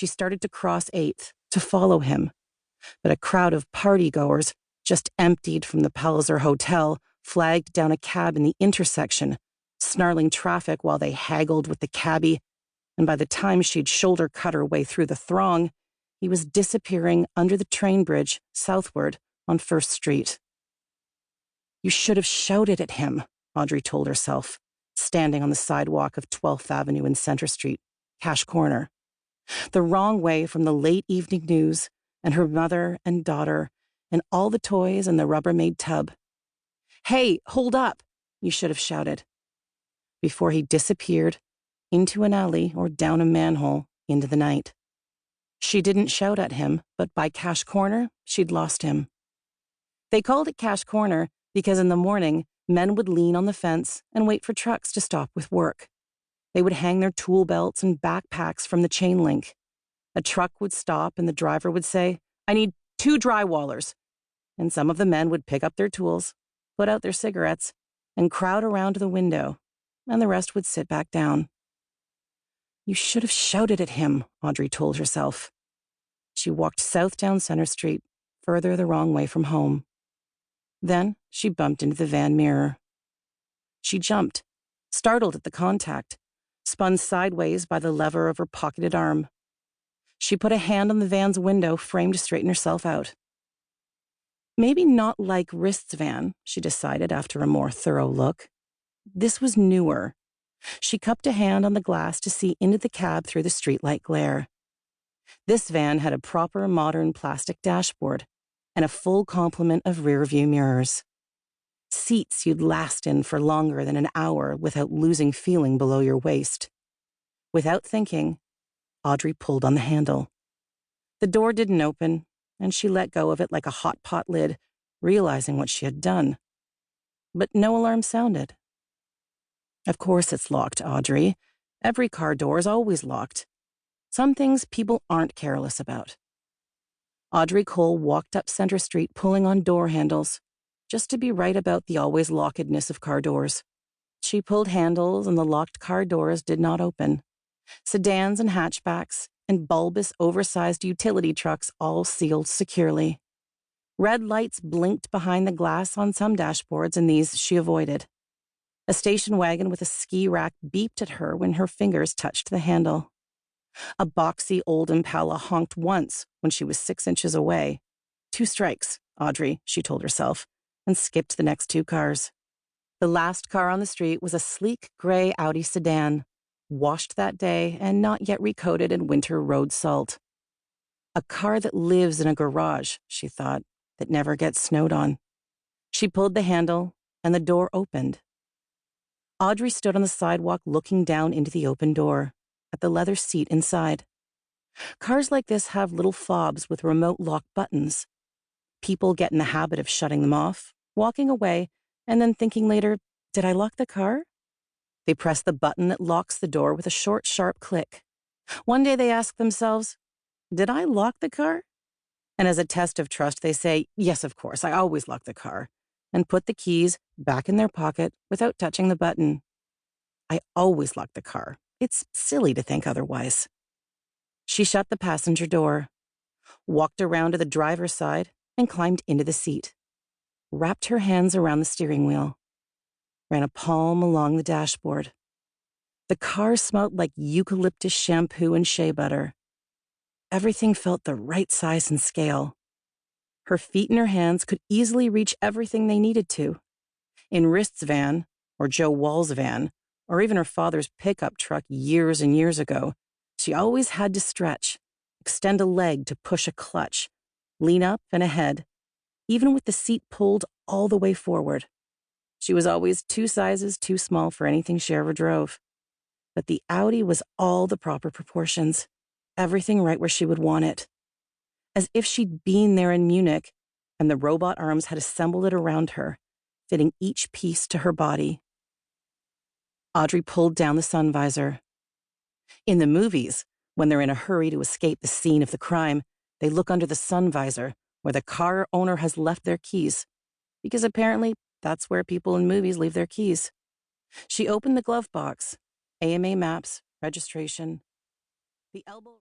she started to cross 8th to follow him, but a crowd of partygoers just emptied from the Palliser Hotel flagged down a cab in the intersection, snarling traffic while they haggled with the cabbie, and by the time she'd shoulder cut her way through the throng, he was disappearing under the train bridge southward on 1st Street. You should have shouted at him, Audrey told herself, standing on the sidewalk of 12th Avenue and Center Street, Cash Corner, the wrong way from the late evening news and her mother and daughter and all the toys in the Rubbermaid tub. Hey, hold up, you should have shouted, before he disappeared into an alley or down a manhole into the night. She didn't shout at him, but by Cash Corner, she'd lost him. They called it Cash Corner because in the morning, men would lean on the fence and wait for trucks to stop with work. They would hang their tool belts and backpacks from the chain link. A truck would stop and the driver would say, "I need 2 drywallers." And some of the men would pick up their tools, put out their cigarettes, and crowd around the window, and the rest would sit back down. You should have shouted at him, Audrey told herself. She walked south down Center Street, further the wrong way from home. Then she bumped into the van mirror. She jumped, startled at the contact, spun sideways by the lever of her pocketed arm. She put a hand on the van's window frame to straighten herself out. Maybe not like Rist's van, she decided after a more thorough look. This was newer. She cupped a hand on the glass to see into the cab through the streetlight glare. This van had a proper modern plastic dashboard and a full complement of rear-view mirrors. Seats you'd last in for longer than an hour without losing feeling below your waist. Without thinking, Audrey pulled on the handle. The door didn't open, and she let go of it like a hot pot lid, realizing what she had done. But no alarm sounded. Of course it's locked, Audrey. Every car door is always locked. Some things people aren't careless about. Audrey Cole walked up Center Street pulling on door handles, just to be right about the always lockedness of car doors. She pulled handles and the locked car doors did not open. Sedans and hatchbacks and bulbous, oversized utility trucks all sealed securely. Red lights blinked behind the glass on some dashboards, and these she avoided. A station wagon with a ski rack beeped at her when her fingers touched the handle. A boxy old Impala honked once when she was 6 inches away. 2 strikes, Audrey, she told herself, and skipped the next 2 cars. The last car on the street was a sleek gray Audi sedan, washed that day and not yet recoated in winter road salt. A car that lives in a garage, she thought, that never gets snowed on. She pulled the handle, and the door opened. Audrey stood on the sidewalk looking down into the open door, at the leather seat inside. Cars like this have little fobs with remote lock buttons. People get in the habit of shutting them off, walking away, and then thinking later, did I lock the car? They press the button that locks the door with a short, sharp click. One day they ask themselves, did I lock the car? And as a test of trust, they say, yes, of course, I always lock the car, and put the keys back in their pocket without touching the button. I always lock the car. It's silly to think otherwise. She shut the passenger door, walked around to the driver's side, and climbed into the seat. Wrapped her hands around the steering wheel. Ran a palm along the dashboard. The car smelled like eucalyptus shampoo and shea butter. Everything felt the right size and scale. Her feet and her hands could easily reach everything they needed to. In Rist's van, or Joe Wall's van, or even her father's pickup truck years and years ago, she always had to stretch, extend a leg to push a clutch, lean up and ahead, even with the seat pulled all the way forward. She was always 2 sizes too small for anything she ever drove. But the Audi was all the proper proportions, everything right where she would want it. As if she'd been there in Munich, and the robot arms had assembled it around her, fitting each piece to her body. Audrey pulled down the sun visor. In the movies, when they're in a hurry to escape the scene of the crime, they look under the sun visor, where the car owner has left their keys, because apparently that's where people in movies leave their keys. She opened the glove box, AMA maps, registration. The elbow...